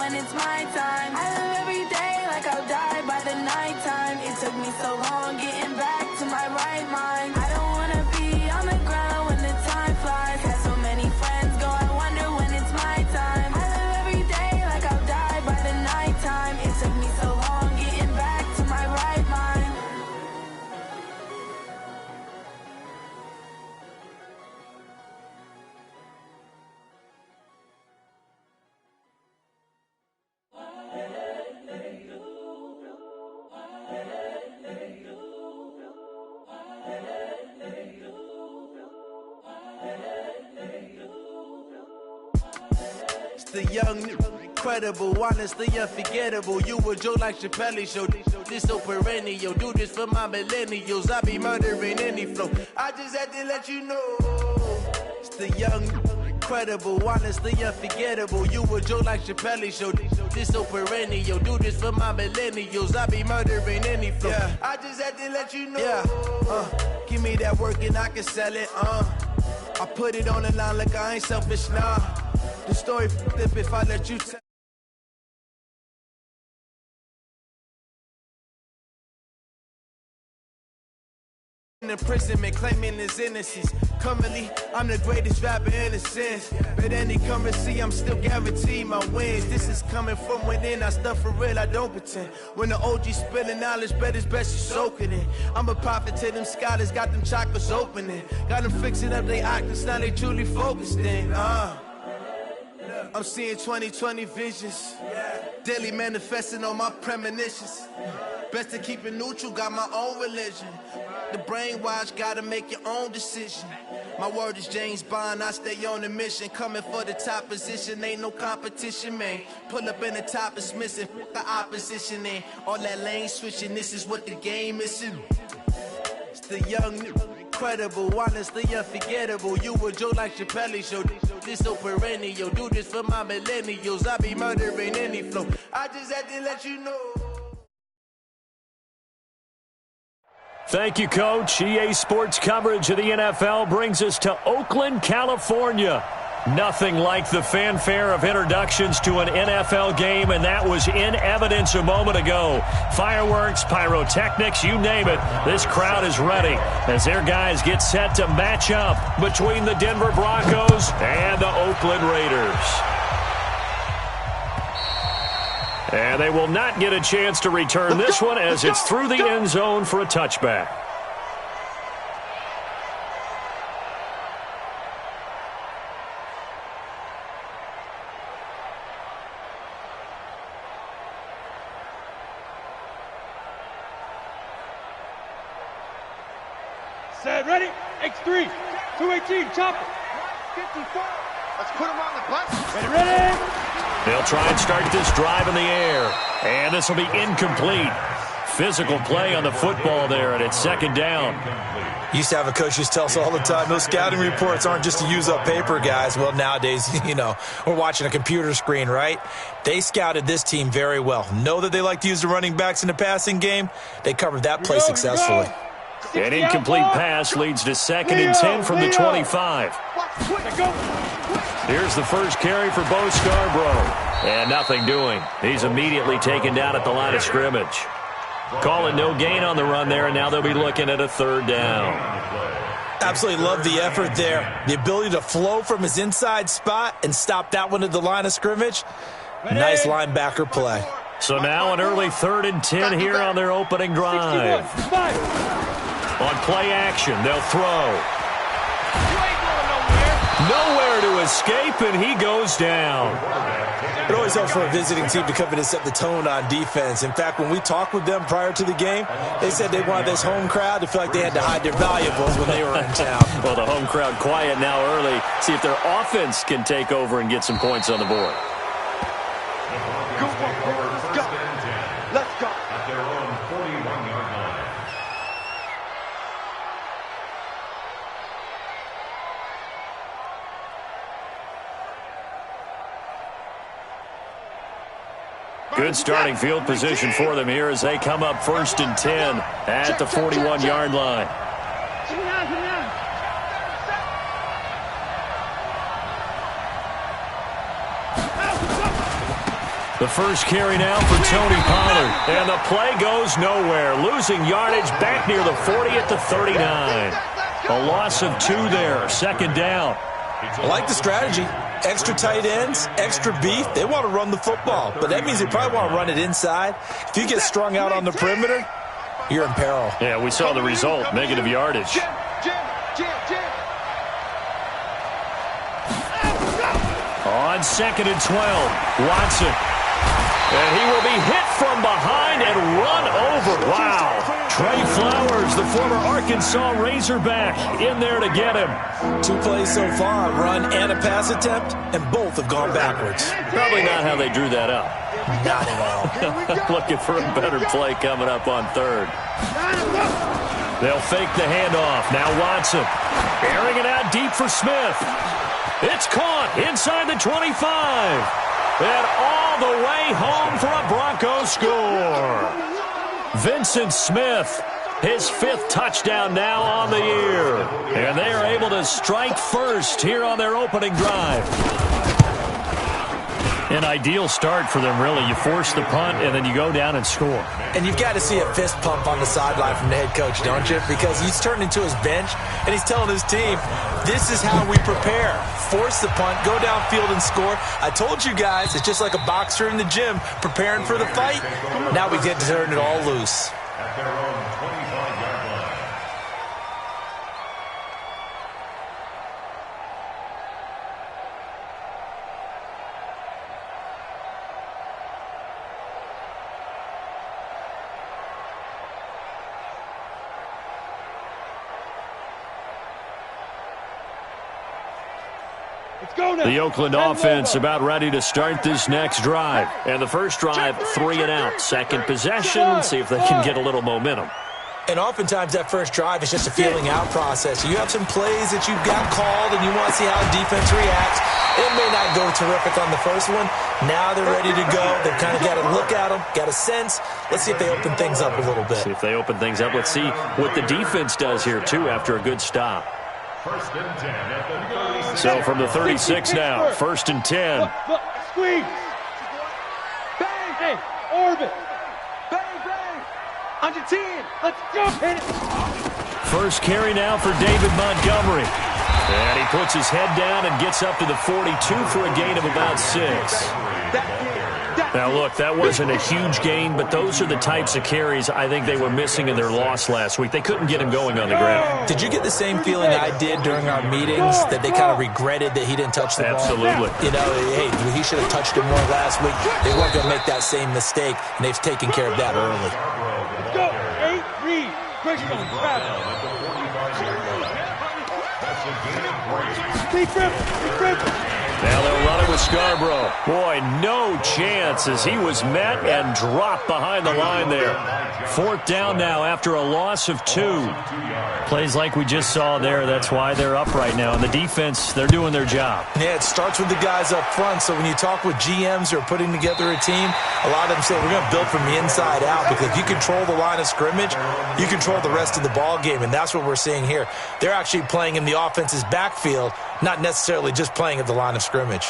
when it's my time. I live every day like I'll die by the nighttime. It took me so long getting back to my right mind. I don't wanna be on the ground when the time flies. Had so many friends go, I wonder when it's my time. I live every day like I'll die by the nighttime. It took me so long getting back to my right mind. The young, incredible, honestly unforgettable. You a joke like Chappelle show. This so perennial. Do this for my millennials. I be murdering any flow. I just had to let you know. It's the young, incredible, honestly unforgettable. You a joke like Chappelle show. This so perennial. Do this for my millennials. I be murdering any flow. Yeah. I just had to let you know. Yeah. Give me that work and I can sell it. I put it on the line like I ain't selfish, nah. The story flip if I let you tell. In imprisonment, claiming his innocence. Currently, I'm the greatest rapper in a sense. But any currency, I'm still guaranteed my wins. This is coming from within. I stuff for real, I don't pretend. When the OG spilling knowledge, bet it's best you soak it in. I'm a prophet to them scholars, got them chakras opening. Got them fixing up they octaves, now they truly focused in. I'm seeing 2020 visions. Daily manifesting on my premonitions. Best to keep it neutral, got my own religion. The brainwash, gotta make your own decision. My word is James Bond, I stay on a mission. Coming for the top position, ain't no competition, man. Pull up in the top is missing, the opposition in. All that lane switching, this is what the game is. It's the young, incredible, honestly unforgettable. You a joke like Chappelle show. This so perennial. Do this for my millennials. I be murdering any flow. I just had to let you know. Thank you, Coach. EA Sports coverage of the NFL brings us to Oakland, California. Nothing like the fanfare of introductions to an NFL game, and that was in evidence a moment ago. Fireworks, pyrotechnics, you name it. This crowd is ready as their guys get set to match up between the Denver Broncos and the Oakland Raiders. And they will not get a chance to return this one as it's through the end zone for a touchback. Set, ready, X3, 218, chopper, 54. Let's put him on the bus. Ready, ready. They'll try and start this drive in the air. And this will be incomplete. Physical play on the football there, and it's second down. Used to have a coach used to tell us all the time, those scouting reports aren't just to use up paper, guys. Well, nowadays, we're watching a computer screen, right? They scouted this team very well. Know that they like to use the running backs in the passing game. They covered that play successfully. An incomplete pass leads to 2nd and 10 from the 25. Here's the first carry for Bo Scarborough. And nothing doing. He's immediately taken down at the line of scrimmage. Calling no gain on the run there, and now they'll be looking at a 3rd down. Absolutely love the effort there. The ability to flow from his inside spot and stop that one at the line of scrimmage. Nice linebacker play. So now an early 3rd and 10 here on their opening drive. On play action, they'll throw. Nowhere to escape, and he goes down. It always helps for a visiting team to come in and set the tone on defense. In fact, when we talked with them prior to the game, they said they wanted this home crowd to feel like they had to hide their valuables when they were in town. Well, the home crowd quiet now early. See if their offense can take over and get some points on the board. Let's go. Let's go. At their own 41-yard line. Good starting field position for them here as they come up 1st and 10 at the 41-yard line. The first carry now for Tony Pollard. And the play goes nowhere. Losing yardage back near the 40 at the 39. A loss of 2 there. Second down. I like the strategy. Extra tight ends, extra beef. They want to run the football, but that means they probably want to run it inside. If you get strung out on the perimeter, you're in peril. Yeah, we saw the result. Negative yardage. On 2nd and 12, Watson. And he will be hit from behind and run over. Wow. Trey Flowers, the former Arkansas Razorback, in there to get him. 2 plays so far, run and a pass attempt, and both have gone backwards. Probably not how they drew that up. Not at all. Looking for a better play coming up on 3rd. They'll fake the handoff. Now Watson airing it out deep for Smith. It's caught inside the 25. And all the way home for a Broncos score. Vincent Smith, his 5th touchdown now on the year. And they are able to strike first here on their opening drive. An ideal start for them, really. You force the punt, and then you go down and score. And you've got to see a fist pump on the sideline from the head coach, don't you? Because he's turned into his bench, and he's telling his team, this is how we prepare. Force the punt, go downfield and score. I told you guys, it's just like a boxer in the gym preparing for the fight. Now we get to turn it all loose. At their own 25-yard line. The Oakland offense about ready to start this next drive. And the first drive, 3 and out. Second possession, see if they can get a little momentum. And oftentimes that first drive is just a feeling out process. You have some plays that you've got called and you want to see how defense reacts. It may not go terrific on the first one. Now they're ready to go. They've kind of got to look at them, got a sense. Let's see if they open things up a little bit. See if they open things up. Let's see what the defense does here, too, after a good stop. First and 10 at the 36. So from the 36 now, 1st and 10. Look, squeeze. Bang. Hey, orbit. Bang, bang. On your 10. Let's jump. Hit it. First carry now for David Montgomery. And he puts his head down and gets up to the 42 for a gain of about 6. Now, look, that wasn't a huge gain, but those are the types of carries I think they were missing in their loss last week. They couldn't get him going on the ground. Did you get the same feeling I did during our meetings, that they kind of regretted that he didn't touch the ball? Absolutely. You know, hey, he should have touched it more last week. They weren't going to make that same mistake, and they've taken care of that early. Let's go. 8, read. Question on travel. Deep rip. Now they'll run it with Scarborough. Boy, no chance as he was met and dropped behind the line there. 4th down now after a loss of 2. Plays like we just saw there. That's why they're up right now. And the defense, they're doing their job. Yeah, it starts with the guys up front. So when you talk with GMs who are putting together a team, a lot of them say we're going to build from the inside out, because if you control the line of scrimmage, you control the rest of the ball game. And that's what we're seeing here. They're actually playing in the offense's backfield, not necessarily just playing at the line of scrimmage.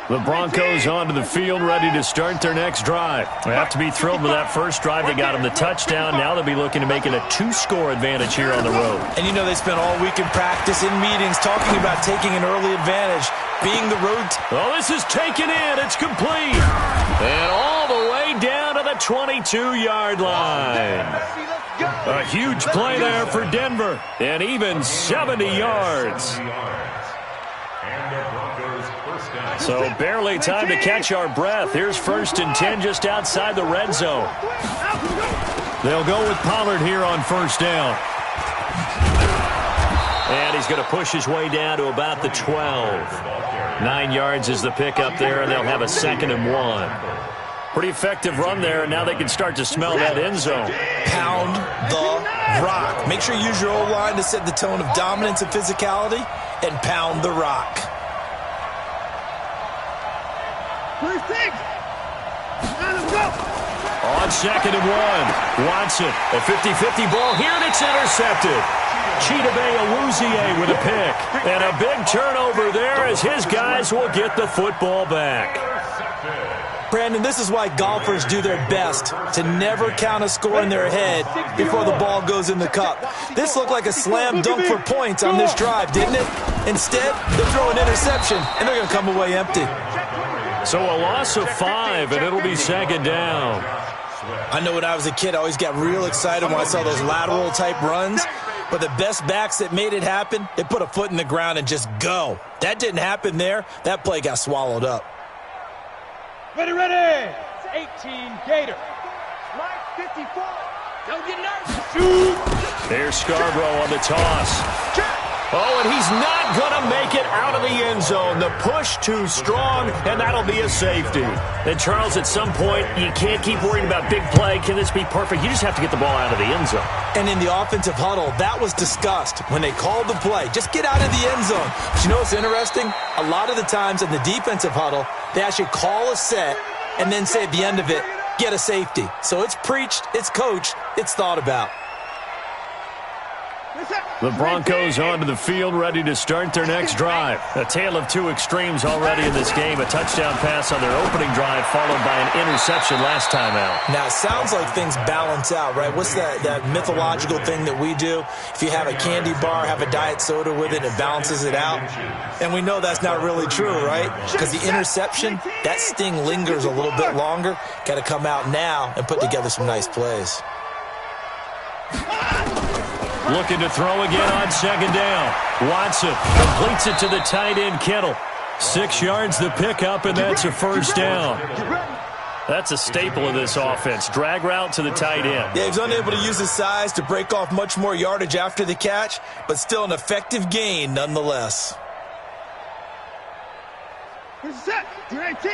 The Broncos onto the field, ready to start their next drive. They have to be thrilled with that first drive. They got them the touchdown. Now they'll be looking to make it a 2-score advantage here on the road. And you know they spent all week in practice, in meetings, talking about taking an early advantage, being the road. Oh, this is taken in. It's complete. And all the way down to the 22-yard line. A huge play there for Denver. And even 70 yards. So barely time to catch our breath. Here's 1st and 10 just outside the red zone. They'll go with Pollard here on 1st down. And he's going to push his way down to about the 12. 9 yards is the pickup there, and they'll have a 2nd and 1. Pretty effective run there, and now they can start to smell that end zone. Pound the rock. Make sure you use your O-line to set the tone of dominance and physicality, and pound the rock. On on 2nd and 1. Watson, a 50-50 ball here, and it's intercepted. Chidobe Awuzie with a pick. And a big turnover there as his guys will get the football back. Brandon, this is why golfers do their best to never count a score in their head before the ball goes in the cup. This looked like a slam dunk for points on this drive, didn't it? Instead, they'll throw an interception, and they're going to come away empty. So a loss of 5, and it'll be 2nd down. I know when I was a kid, I always got real excited when I saw those lateral-type runs. But the best backs that made it happen, they put a foot in the ground and just go. That didn't happen there. That play got swallowed up. Ready, ready. It's 18 Gator. Mike 54. Don't get nervous. Shoot. There's Scarborough on the toss. Oh, and he's not going to make it out of the end zone. The push too strong, and that'll be a safety. And, Charles, at some point, you can't keep worrying about big play. Can this be perfect? You just have to get the ball out of the end zone. And in the offensive huddle, that was discussed when they called the play. Just get out of the end zone. But you know what's interesting? A lot of the times in the defensive huddle, they actually call a set and then say at the end of it, get a safety. So it's preached, it's coached, it's thought about. The Broncos onto the field, ready to start their next drive. A tale of two extremes already in this game. A touchdown pass on their opening drive, followed by an interception last time out. Now, it sounds like things balance out, right? What's that mythological thing that we do? If you have a candy bar, have a diet soda with it, it balances it out. And we know that's not really true, right? Because the interception, that sting lingers a little bit longer. Got to come out now and put together some nice plays. Looking to throw again on second down. Watson completes it to the tight end, Kittle. 6 yards the pickup, and that's a first down. That's a staple of this offense. Drag route to the tight end. Yeah, he's unable to use his size to break off much more yardage after the catch, but still an effective gain nonetheless. Set. 19.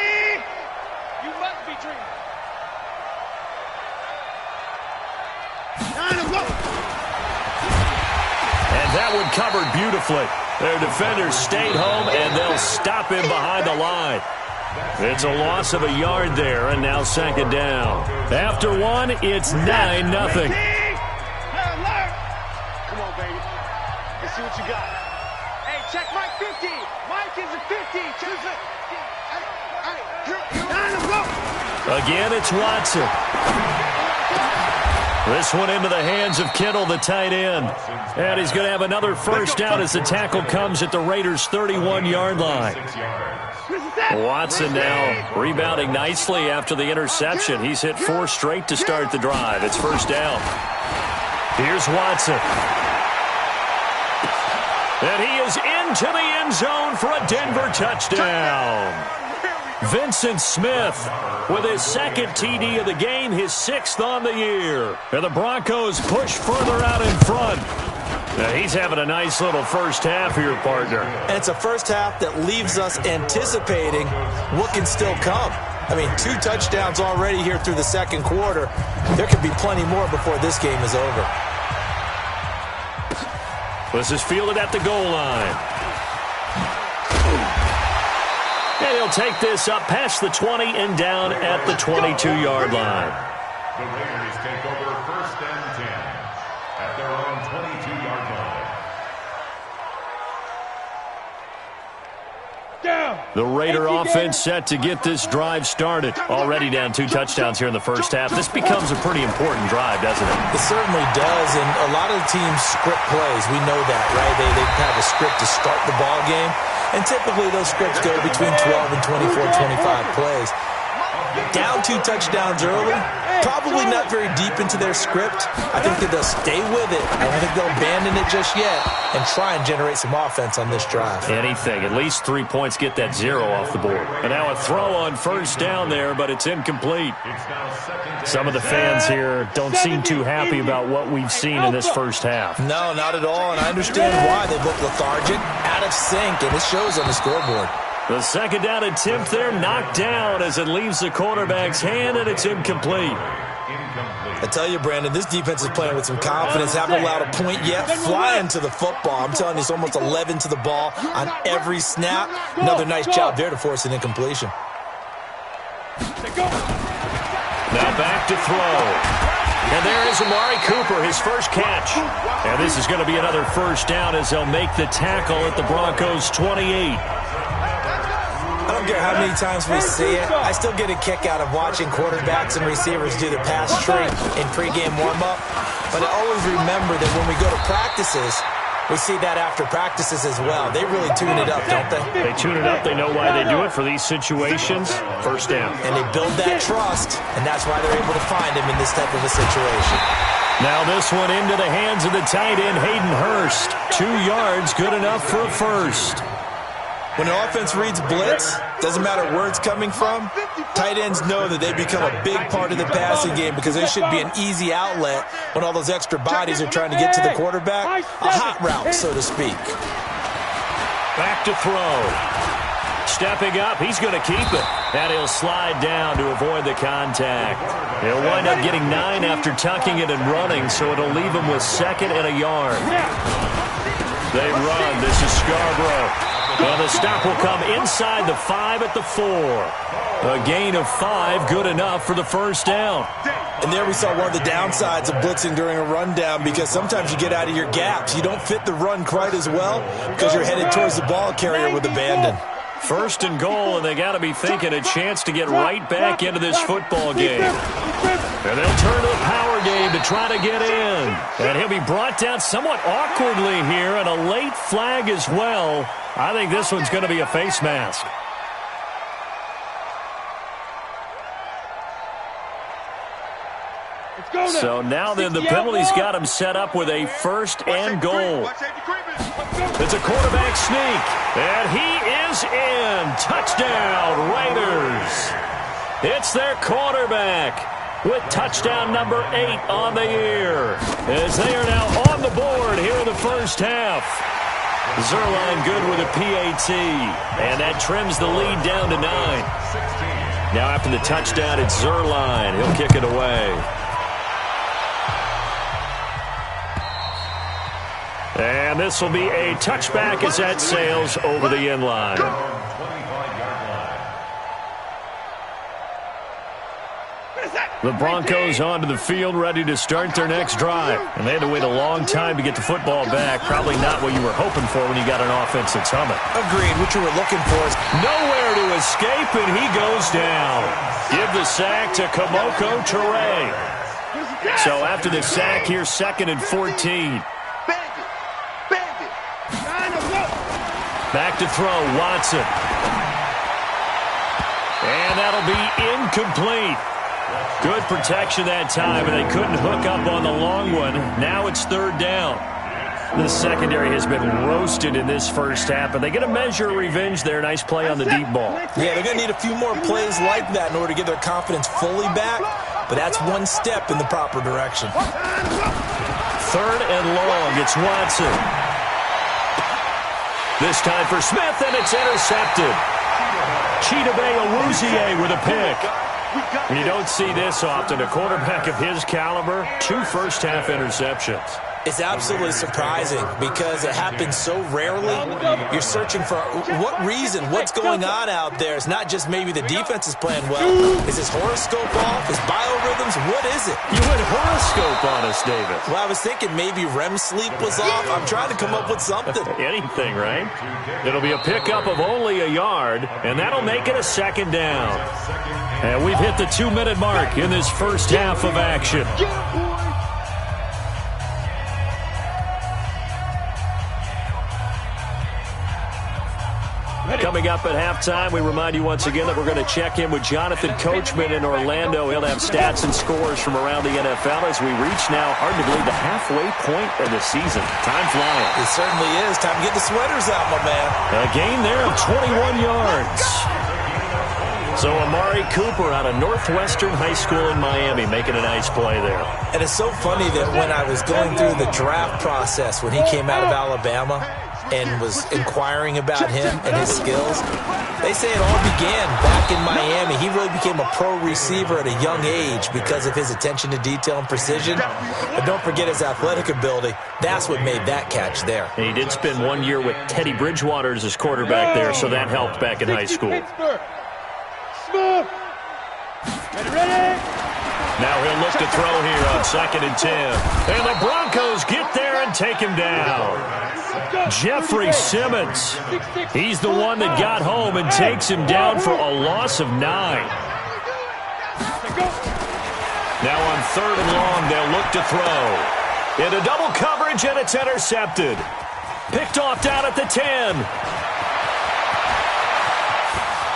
You must be dreaming. 9 of them. And that one covered beautifully. Their defenders stayed home, and they'll stop him behind the line. It's a loss of a yard there, and now second down. After one, it's 9-0. Come on, baby. Let's see what you got. Hey, check Mike 50. Mike is a 50. Choose it. Again, it's Watson. This one into the hands of Kittle, the tight end. And he's going to have another first down as the tackle comes at the Raiders' 31-yard line. Watson now rebounding nicely after the interception. He's hit 4 straight to start the drive. It's first down. Here's Watson. And he is into the end zone for a Denver touchdown. Vincent Smith with his second TD of the game, his 6th on the year. And the Broncos push further out in front. Now he's having a nice little first half here, partner. And it's a first half that leaves us anticipating what can still come. I mean, 2 touchdowns already here through the second quarter. There could be plenty more before this game is over. This is fielded at the goal line. And he'll take this up past the 20 and down at the 22-yard line. The Raiders take over 1st and 10 at their own 22-yard line. Down. The Raider offense set to get this drive started. Already down 2 touchdowns here in the first half. This becomes a pretty important drive, doesn't it? It certainly does, and a lot of the teams script plays. We know that, right? They have a script to start the ball game. And typically those scripts go between 12 and 24, 25 plays. Down 2 touchdowns early, probably not very deep into their script. I think that they'll stay with it. I don't think they'll abandon it just yet and try and generate some offense on this drive. Anything. At least 3 points, get that 0 off the board. And now a throw on first down there, but it's incomplete. Some of the fans here don't seem too happy about what we've seen in this first half. No, not at all, and I understand why. They look lethargic, out of sync, and it shows on the scoreboard. The second down attempt there knocked down as it leaves the quarterback's hand, and it's incomplete. I tell you, Brandon, this defense is playing with some confidence. Haven't allowed a point yet. Flying to the football. I'm telling you, it's almost 11 to the ball on every snap. Another nice job there to force an incompletion. Now back to throw. And there is Amari Cooper, his first catch. And this is going to be another first down as they'll make the tackle at the Broncos' 28. I don't care how many times we see it. I still get a kick out of watching quarterbacks and receivers do the pass tree in pregame warm-up. But I always remember that when we go to practices, we see that after practices as well. They really tune it up, don't they? They tune it up. They know why they do it for these situations. First down. And they build that trust, and that's why they're able to find him in this type of a situation. Now this one into the hands of the tight end, Hayden Hurst. 2 yards, good enough for a first. When the offense reads blitz, doesn't matter where it's coming from, tight ends know that they become a big part of the passing game because they should be an easy outlet when all those extra bodies are trying to get to the quarterback. A hot route, so to speak. Back to throw. Stepping up, he's going to keep it. And he'll slide down to avoid the contact. He'll wind up getting 9 after tucking it and running, so it'll leave him with 2nd and a yard. They run. This is Scarborough. Well, the stop will come inside the 5 at the 4. A gain of 5, good enough for the first down. And there we saw one of the downsides of blitzing during a rundown because sometimes you get out of your gaps. You don't fit the run quite as well because you're headed towards the ball carrier with abandon. First and goal, and they got to be thinking a chance to get right back into this football game. And they'll turn to the power game to try to get in. And he'll be brought down somewhat awkwardly here, and a late flag as well. I think this one's going to be a face mask. So now then, the penalty's got him set up with a first and goal. It's a quarterback sneak, and he is in. Touchdown, Raiders. It's their quarterback with touchdown number 8 on the year, as they are now on the board here in the first half. Zuerlein good with a PAT, and that trims the lead down to 9. Now after the touchdown, it's Zuerlein. He'll kick it away. And this will be a touchback as that sails over the end line. The Broncos onto the field, ready to start their next drive. And they had to wait a long time to get the football back. Probably not what you were hoping for when you got an offense that's humming. Agreed. What you were looking for is nowhere to escape, and he goes down. Give the sack to Kamoko Toure. So after the sack, here's 2nd and 14. Back to throw, Watson. And that'll be incomplete. Good protection that time, and they couldn't hook up on the long one. Now it's 3rd down. The secondary has been roasted in this first half, and they get a measure of revenge there. Nice play on the deep ball. Yeah, they're going to need a few more plays like that in order to get their confidence fully back, but that's one step in the proper direction. 3rd and long, it's Watson. This time for Smith, and it's intercepted. Chidobe Awuzie with a pick. And you don't see this often. A quarterback of his caliber, 2 first-half interceptions. It's absolutely surprising because it happens so rarely. You're searching for what reason, what's going on out there. It's not just maybe the defense is playing well. Is his horoscope off? His biorhythms? What is it? You went horoscope on us, David. Well, I was thinking maybe REM sleep was off. I'm trying to come up with something. Anything, right? It'll be a pickup of only a yard, and that'll make it a 2nd down. And we've hit the 2-minute mark in this first half of action. Coming up at halftime, we remind you once again that we're going to check in with Jonathan Coachman in Orlando. He'll have stats and scores from around the NFL as we reach now, hard to believe, the halfway point of the season. Time flying. It certainly is. Time to get the sweaters out, my man. A gain there of 21 yards. So Amari Cooper out of Northwestern High School in Miami making a nice play there. And it's so funny that when I was going through the draft process when he came out of Alabama and was inquiring about him and his skills, they say it all began back in Miami. He really became a pro receiver at a young age because of his attention to detail and precision. But don't forget his athletic ability. That's what made that catch there. And he did spend 1 year with Teddy Bridgewater as his quarterback there, so that helped back in high school. Ready? Now he'll look to throw here on 2nd and 10. And the Broncos get there and take him down. Jeffrey Simmons. He's the one that got home and takes him down for a loss of 9. Now on 3rd and long, they'll look to throw. Into double coverage, and it's intercepted. Picked off down at the 10.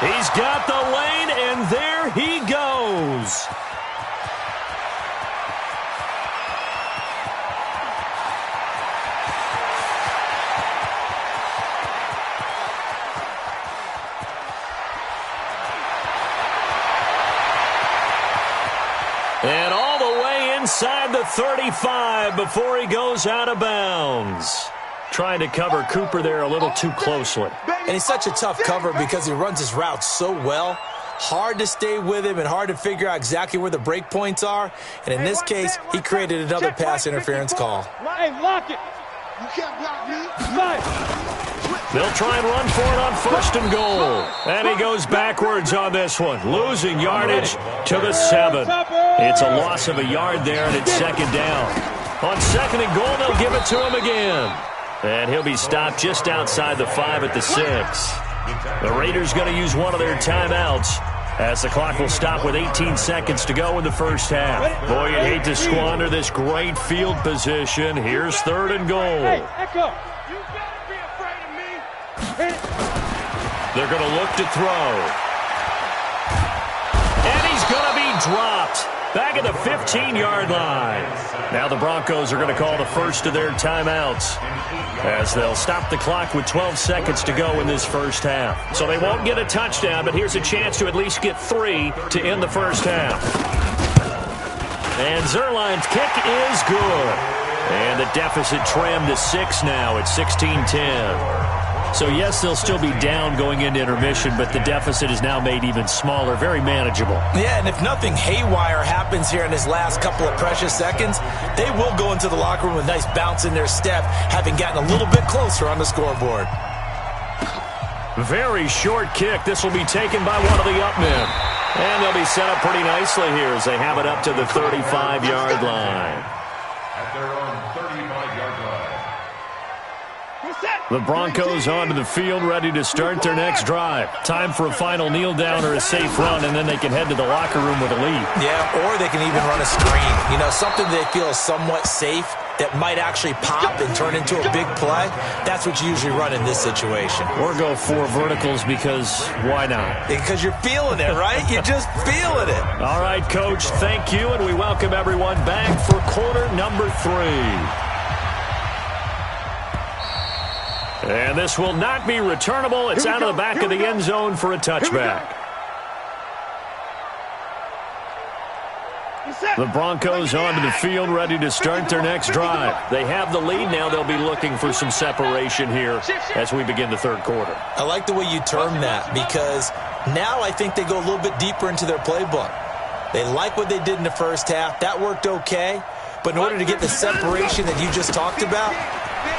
He's got the lane, and there he goes. And all the way inside the 35 before he goes out of bounds. Trying to cover Cooper there a little too closely. And he's such a tough cover because he runs his routes so well. Hard to stay with him and hard to figure out exactly where the break points are. And in this case, he created another pass interference call. Hey, lock it. You can't block me. They'll try and run for it on 1st and goal. And he goes backwards on this one, losing yardage to the 7. It's a loss of a yard there, and it's 2nd down. On 2nd and goal, they'll give it to him again. And he'll be stopped just outside the 5 at the 6. The Raiders going to use one of their timeouts as the clock will stop with 18 seconds to go in the first half. Boy, you'd hate to squander this great field position. Here's 3rd and goal. Hey, Echo. You gotta be afraid of me. They're going to look to throw. And he's going to be dropped back at the 15-yard line. Now the Broncos are going to call the first of their timeouts as they'll stop the clock with 12 seconds to go in this first half. So they won't get a touchdown, but here's a chance to at least get 3 to end the first half. And Zerline's kick is good. And the deficit trimmed to 6 now at 16-10. So, yes, they'll still be down going into intermission, but the deficit is now made even smaller, very manageable. Yeah, and if nothing haywire happens here in his last couple of precious seconds, they will go into the locker room with a nice bounce in their step, having gotten a little bit closer on the scoreboard. Very short kick. This will be taken by one of the up men. And they'll be set up pretty nicely here as they have it up to the 35-yard line. At their own 35-yard line. The Broncos onto the field, ready to start their next drive. Time for a final kneel down or a safe run, and then they can head to the locker room with a lead. Yeah, or they can even run a screen. You know, something they feel is somewhat safe that might actually pop and turn into a big play. That's what you usually run in this situation. Or go 4 verticals because why not? Because you're feeling it, right? You're just feeling it. All right, Coach, thank you, and we welcome everyone back for quarter number 3. And this will not be returnable. It's out of the back of the end zone for a touchback. The Broncos onto the field, ready to start their next drive. They have the lead. Now they'll be looking for some separation here as we begin the third quarter. I like the way you term that because now I think they go a little bit deeper into their playbook. They like what they did in the first half. That worked okay. But in order to get the separation that you just talked about,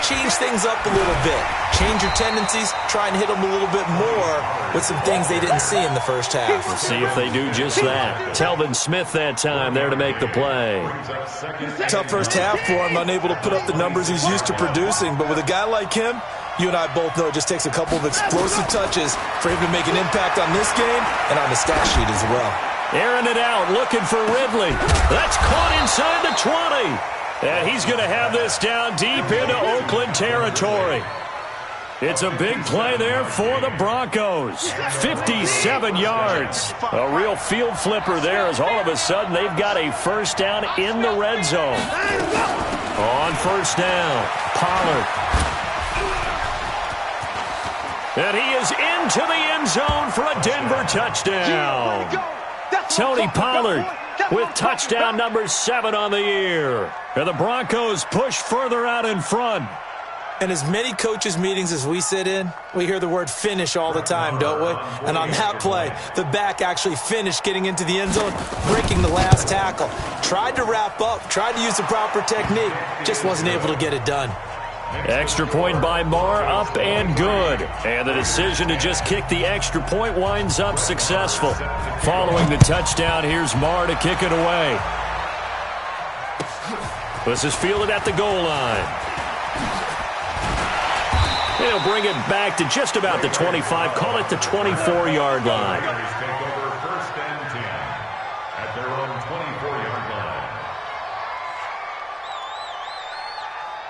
change things up a little bit. Change your tendencies. Try and hit them a little bit more with some things they didn't see in the first half. We'll see if they do just that. Telvin Smith that time there to make the play. Tough first half for him, unable to put up the numbers he's used to producing. But with a guy like him, you and I both know it just takes a couple of explosive touches for him to make an impact on this game and on the stat sheet as well. Airing it out, looking for Ridley. That's caught inside the 20. And he's going to have this down deep into Oakland territory. It's a big play there for the Broncos. 57 yards. A real field flipper there as all of a sudden they've got a first down in the red zone. On first down, Pollard. And he is into the end zone for a Denver touchdown. Tony Pollard with touchdown number 7 on the year. And the Broncos push further out in front. And as many coaches' meetings as we sit in, we hear the word finish all the time, don't we? And on that play, the back actually finished getting into the end zone, breaking the last tackle. Tried to wrap up, tried to use the proper technique, just wasn't able to get it done. Extra point by Marr, up and good. And the decision to just kick the extra point winds up successful. Following the touchdown, here's Marr to kick it away. This is fielded at the goal line. They'll bring it back to just about the 25, call it the 24-yard line. Take over first and 10 at their own 24-yard line.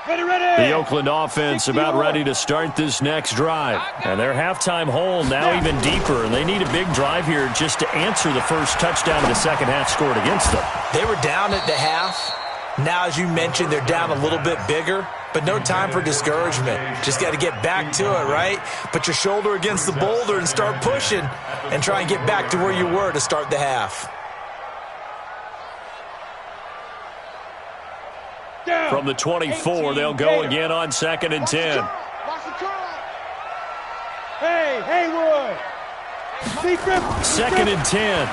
Ready. The Oakland offense about ready to start this next drive. And their halftime hole now even deeper. And they need a big drive here just to answer the first touchdown of the second half scored against them. They were down at the half. Now, as you mentioned, they're down a little bit bigger. But no time for discouragement. Just got to get back to it, right? Put your shoulder against the boulder and start pushing and try and get back to where you were to start the half. From the 24, they'll go again on 2nd and 10. Hey, Haywood. 2nd and 10.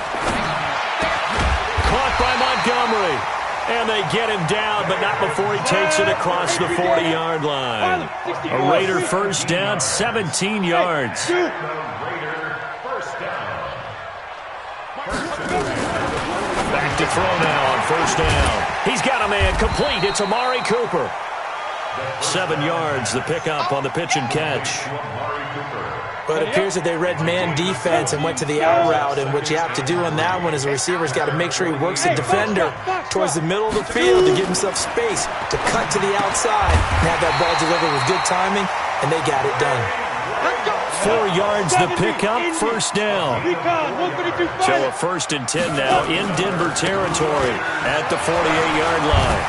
Caught by Montgomery. And they get him down, but not before he takes it across the 40-yard line. A Raider first down, 17 yards. Back to throw now on first down. He's got a man complete. It's Amari Cooper. 7 yards, the pickup on the pitch and catch. But it appears that they read man defense and went to the out route, and what you have to do on that one is the receiver's got to make sure he works the defender towards the middle of the field to give himself space to cut to the outside and have that ball delivered with good timing, and they got it done. 4 yards the pickup, first down. So a 1st and 10 now in Denver territory at the 48-yard line.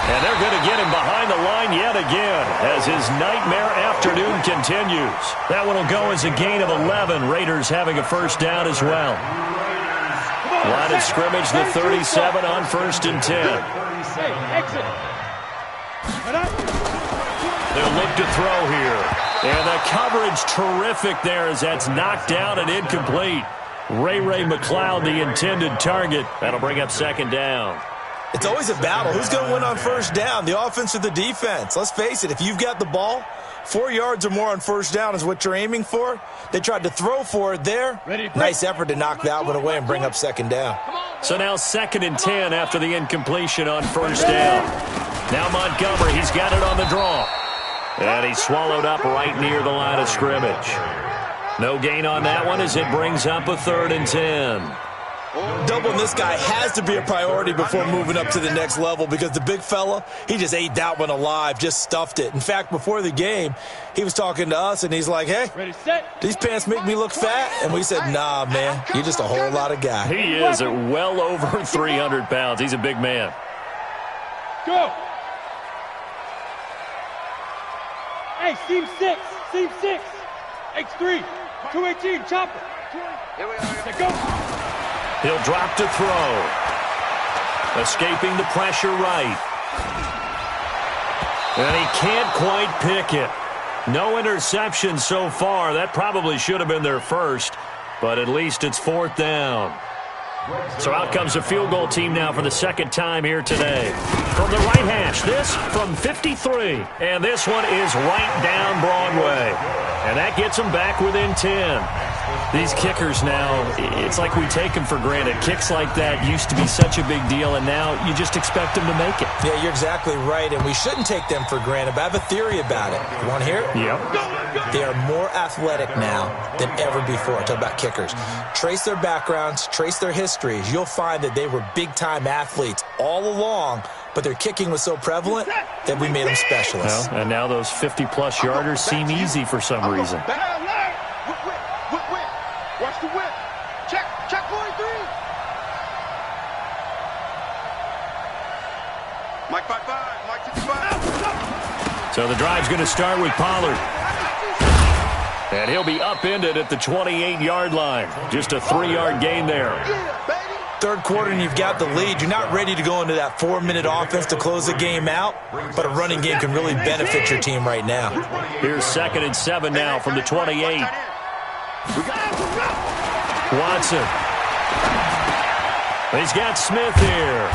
And they're going to get him behind the line yet again as his nightmare afternoon continues. That one will go as a gain of 11. Raiders having a first down as well. Line of scrimmage, the 37 on 1st and 10. They'll look to throw here. And the coverage terrific there as that's knocked down and incomplete. Ray McLeod, the intended target. That'll bring up 2nd down. It's always a battle. Who's going to win on first down, the offense or the defense? Let's face it, if you've got the ball, 4 yards or more on first down is what you're aiming for. They tried to throw for it there. Nice effort to knock that one away and bring up 2nd down. So now 2nd and 10 after the incompletion on first down. Now Montgomery, he's got it on the draw. And he's swallowed up right near the line of scrimmage. No gain on that one as it brings up a 3rd and 10. Doubling this guy has to be a priority before moving up to the next level because the big fella, he just ate that one alive, just stuffed it. In fact, before the game, he was talking to us, and he's like, hey, these pants make me look fat. And we said, nah, man, you're just a whole lot of guy. He is at well over 300 pounds. He's a big man. Go. Hey, seam 6. X3. 218, chopper. Here we are. Go. He'll drop to throw. Escaping the pressure right. And he can't quite pick it. No interception so far. That probably should have been their first, but at least it's 4th down. So out comes a field goal team now for the 2nd time here today. From the right hash, this from 53. And this one is right down Broadway. And that gets them back within 10. These kickers now, it's like we take them for granted. Kicks like that used to be such a big deal, and now you just expect them to make it. Yeah, you're exactly right, and we shouldn't take them for granted, but I have a theory about it. You want to hear it? Yep. They are more athletic now than ever before. Talk about kickers. Trace their backgrounds, trace their histories. You'll find that they were big-time athletes all along, but their kicking was so prevalent that we made them specialists. Well, and now those 50-plus yarders seem easy for some reason. Watch the whip. Check 43. Mike 55. Mike 55. So the drive's going to start with Pollard. And he'll be upended at the 28-yard line. Just a 3-yard gain there. Third quarter and you've got the lead. You're not ready to go into that 4-minute offense to close the game out, but a running game can really benefit your team right now. Here's 2nd and 7 now from the 28. Watson. He's got Smith here.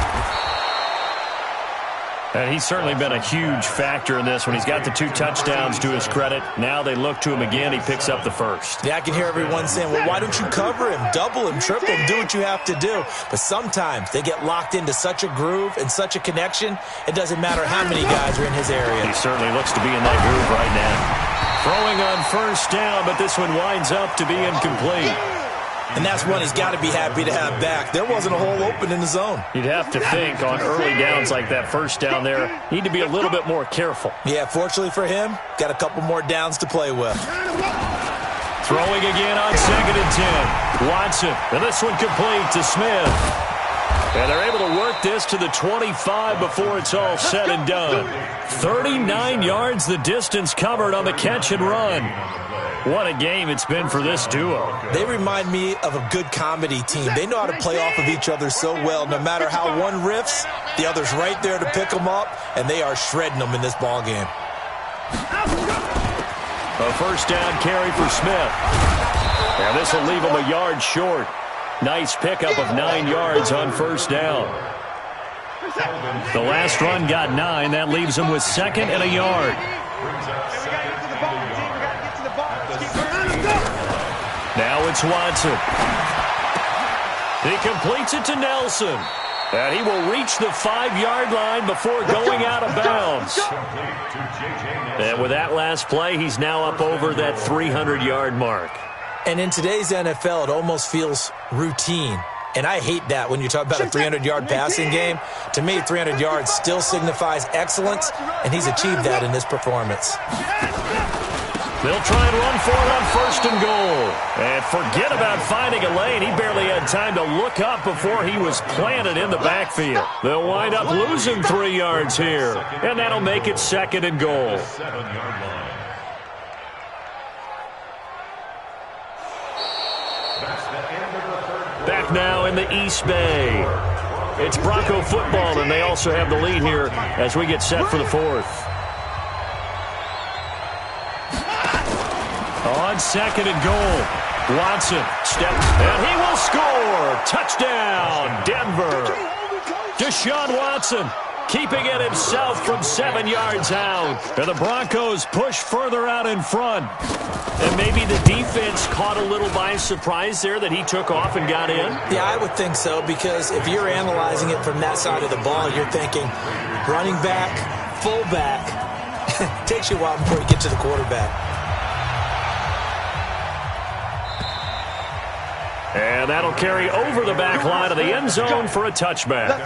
And he's certainly been a huge factor in this when he's got the 2 touchdowns to his credit. Now they look to him again. He picks up the first. Yeah, I can hear everyone saying, well, why don't you cover him, double him, triple him, do what you have to do. But sometimes they get locked into such a groove and such a connection, it doesn't matter how many guys are in his area. He certainly looks to be in that groove right now. Throwing on first down, but this one winds up to be incomplete. And that's one he's got to be happy to have back. There wasn't a hole open in the zone. You'd have to think on early downs like that, first down there, need to be a little bit more careful. Yeah, fortunately for him, got a couple more downs to play with. Throwing again on 2nd and 10. Watson, and this one complete to Smith. And they're able to work this to the 25 before it's all said and done. 39 yards the distance covered on the catch and run. What a game it's been for this duo. They remind me of a good comedy team. They know how to play off of each other so well. No matter how one riffs, the other's right there to pick them up, and they are shredding them in this ball game. A first down carry for Smith. And this will leave him a yard short. Nice pickup of 9 yards on first down. The last run got 9. That leaves him with 2nd and a yard. Now it's Watson. He completes it to Nelson. And he will reach the 5-yard line before going out of bounds. And with that last play, he's now up over that 300-yard mark. And in today's NFL, it almost feels routine. And I hate that when you talk about a 300-yard passing game. To me, 300 yards still signifies excellence, and he's achieved that in this performance. They'll try and run for it on 1st and goal. And forget about finding a lane. He barely had time to look up before he was planted in the backfield. They'll wind up losing 3 yards here. And that'll make it 2nd and goal. Back now in the East Bay. It's Bronco football, and they also have the lead here as we get set for the 4th. On 2nd and goal, Watson steps, and he will score. Touchdown, Denver. Deshaun Watson keeping it himself from 7 yards out. And the Broncos push further out in front. And maybe the defense caught a little by surprise there that he took off and got in? Yeah, I would think so, because if you're analyzing it from that side of the ball, you're thinking running back, fullback. Takes you a while before you get to the quarterback. And that'll carry over the back line of the end zone for a touchback.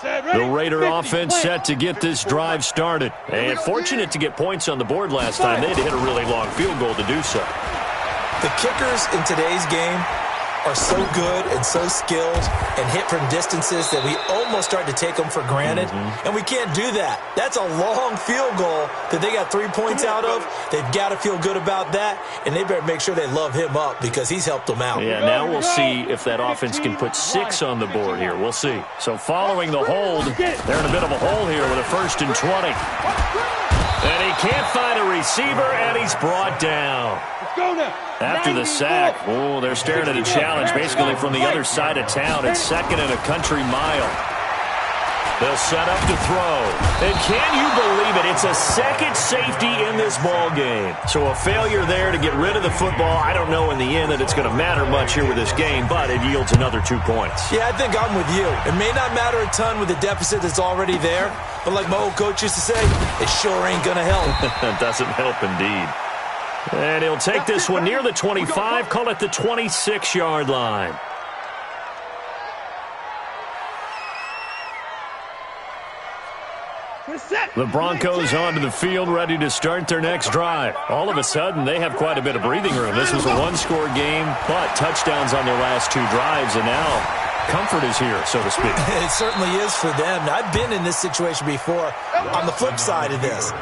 The Raider offense set to get this drive started. And fortunate to get points on the board last time. They had to hit a really long field goal to do so. The kickers in today's game are so good and so skilled and hit from distances that we almost start to take them for granted. And we can't do that. That's a long field goal that they got 3 points out of. They've got to feel good about that, and they better make sure they love him up because he's helped them out. Yeah, now we'll see if that offense can put 6 on the board here. We'll see. So following the hold, they're in a bit of a hole here with a 1st and 20. And he can't find a receiver, and he's brought down. After the sack, oh, they're staring at a challenge basically from the other side of town. It's 2nd and a country mile. They'll set up to throw. And can you believe it? It's a second safety in this ball game. So a failure there to get rid of the football. I don't know in the end that it's going to matter much here with this game, but it yields another 2 points. Yeah, I think I'm with you. It may not matter a ton with the deficit that's already there, but like my old coach used to say, it sure ain't going to help. It doesn't help indeed. And he'll take this one near the 25, call it the 26-yard line. The Broncos onto the field, ready to start their next drive. All of a sudden, they have quite a bit of breathing room. This was a one-score game, but touchdowns on their last 2 drives, and now comfort is here, so to speak. It certainly is for them. I've been in this situation before on the flip side of this.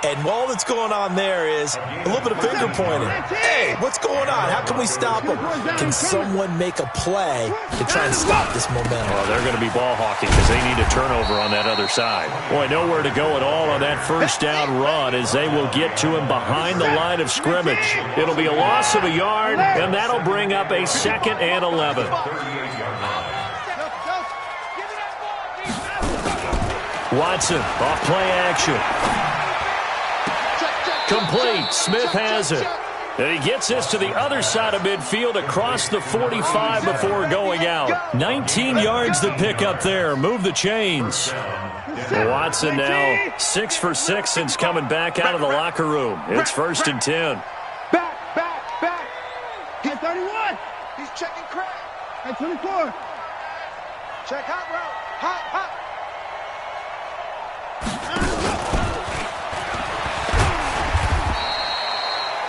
And all that's going on there is a little bit of finger pointing. Hey, what's going on? How can we stop them? Can someone make a play to try and stop this momentum? Well, they're going to be ball hawking because they need a turnover on that other side. Boy, nowhere to go at all on that first down run as they will get to him behind the line of scrimmage. It'll be a loss of a yard, and that'll bring up a 2nd and 11. Watson, off play action. Complete. Smith has it. And he gets this to the other side of midfield across the 45 before going out. 19 yards to pick up there. Move the chains. Watson now 6 for 6 since coming back out of the locker room. It's 1st and 10. Back. He's 31. He's checking crack. At 24. Check hot route. Hot.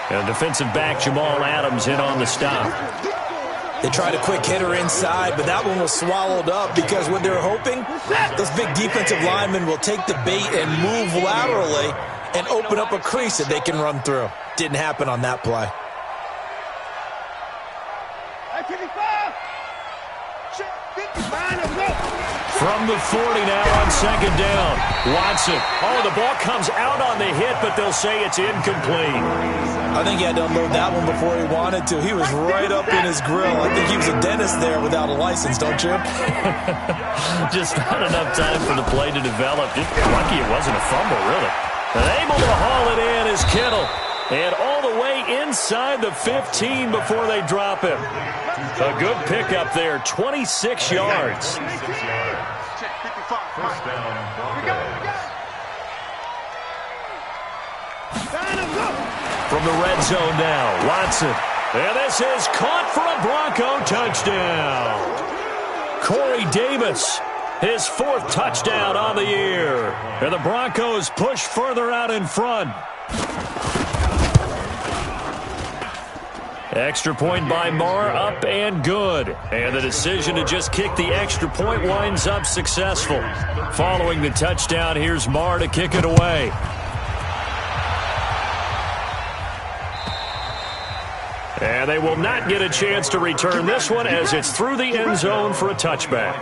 And defensive back Jamal Adams in on the stop. They tried a quick hitter inside, but that one was swallowed up because what they're hoping, those big defensive linemen will take the bait and move laterally and open up a crease that they can run through. Didn't happen on that play. From the 40 now on 2nd down. Watson. Oh, the ball comes out on the hit, but they'll say it's incomplete. I think he had to unload that one before he wanted to. He was right up in his grill. I think he was a dentist there without a license, don't you? Just not enough time for the play to develop. Lucky it wasn't a fumble, really. And able to haul it in is Kittle. And all the way inside the 15 before they drop him. A good pickup there, 26 yards. First down, From the red zone now, Watson. And this is caught for a Bronco touchdown. Corey Davis, his 4th touchdown on the year. And the Broncos push further out in front. Extra point by Marr, up and good. And the decision to just kick the extra point winds up successful. Following the touchdown, here's Marr to kick it away. And they will not get a chance to return this one as it's through the end zone for a touchback.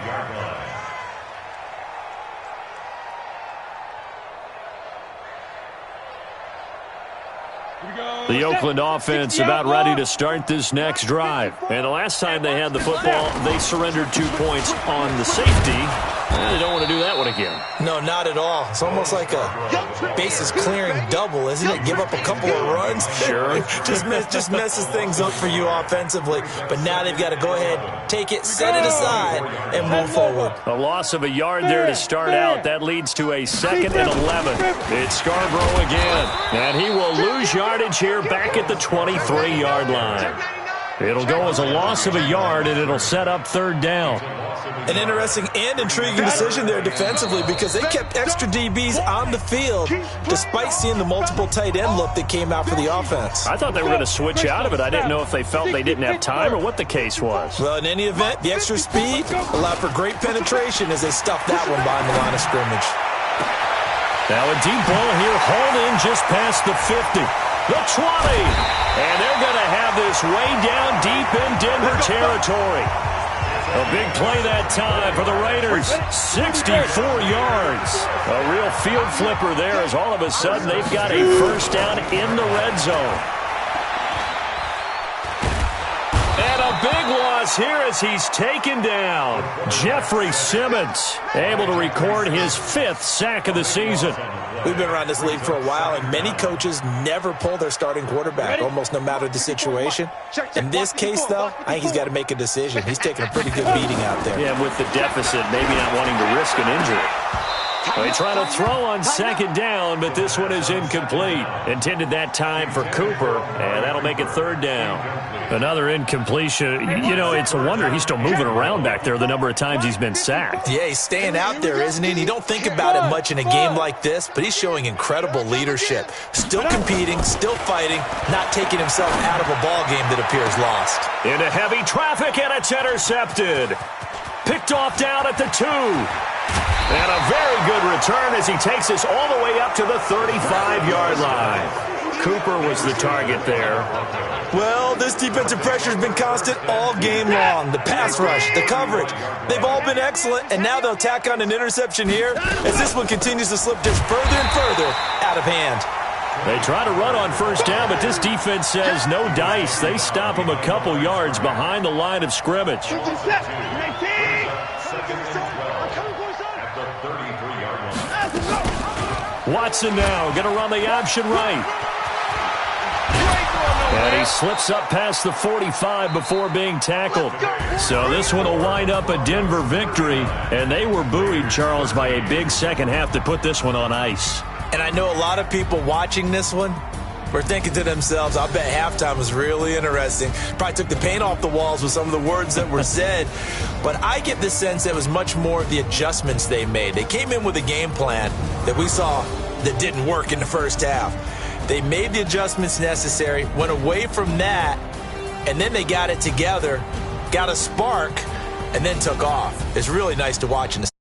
The Oakland offense about ready to start this next drive. And the last time they had the football, they surrendered 2 points on the safety. And they don't want to do that one again. No, not at all. It's almost like a bases clearing double, isn't it? Give up a couple of runs. Sure. just messes things up for you offensively. But now they've got to go ahead, take it, set it aside, and move forward. A loss of a yard there to start out. That leads to a 2nd and 11. It's Scarborough again. And he will lose yardage here back at the 23-yard line. It'll go as a loss of a yard, and it'll set up 3rd down. An interesting and intriguing decision there defensively because they kept extra DBs on the field despite seeing the multiple tight end look that came out for the offense. I thought they were going to switch out of it. I didn't know if they felt they didn't have time or what the case was. Well, in any event, the extra speed allowed for great penetration as they stuffed that one behind the line of scrimmage. Now a deep ball here, hauled in just past the 50. The 20. And they're going to have this way down deep in Denver territory. A big play that time for the Raiders. 64 yards. A real field flipper there as all of a sudden they've got a 1st down in the red zone. And a big loss here as he's taken down. Jeffrey Simmons able to record his 5th sack of the season. We've been around this league for a while, and many coaches never pull their starting quarterback, almost no matter the situation. In this case, though, I think he's got to make a decision. He's taking a pretty good beating out there. Yeah, with the deficit, maybe not wanting to risk an injury. They try to throw on 2nd down, but this one is incomplete. Intended that time for Cooper, and that'll make it 3rd down. Another incompletion. You know, it's a wonder he's still moving around back there the number of times he's been sacked. Yeah, he's staying out there, isn't he? And you don't think about it much in a game like this, but he's showing incredible leadership. Still competing, still fighting, not taking himself out of a ball game that appears lost. Into heavy traffic, and it's intercepted. Picked off down at the 2. And a very good return as he takes us all the way up to the 35-yard line. Cooper was the target there. Well, this defensive pressure has been constant all game long. The pass rush, the coverage, they've all been excellent, and now they'll tack on an interception here as this one continues to slip just further and further out of hand. They try to run on first down, but this defense says no dice. They stop him a couple yards behind the line of scrimmage. Watson now going to run the option right. And he slips up past the 45 before being tackled. So this one will wind up a Denver victory. And they were buoyed, Charles, by a big second half to put this one on ice. And I know a lot of people watching this one were thinking to themselves, I bet halftime was really interesting. Probably took the paint off the walls with some of the words that were said. But I get the sense that it was much more of the adjustments they made. They came in with a game plan that we saw that didn't work in the first half. They made the adjustments necessary, went away from that, and then they got it together, got a spark, and then took off. It's really nice to watch in the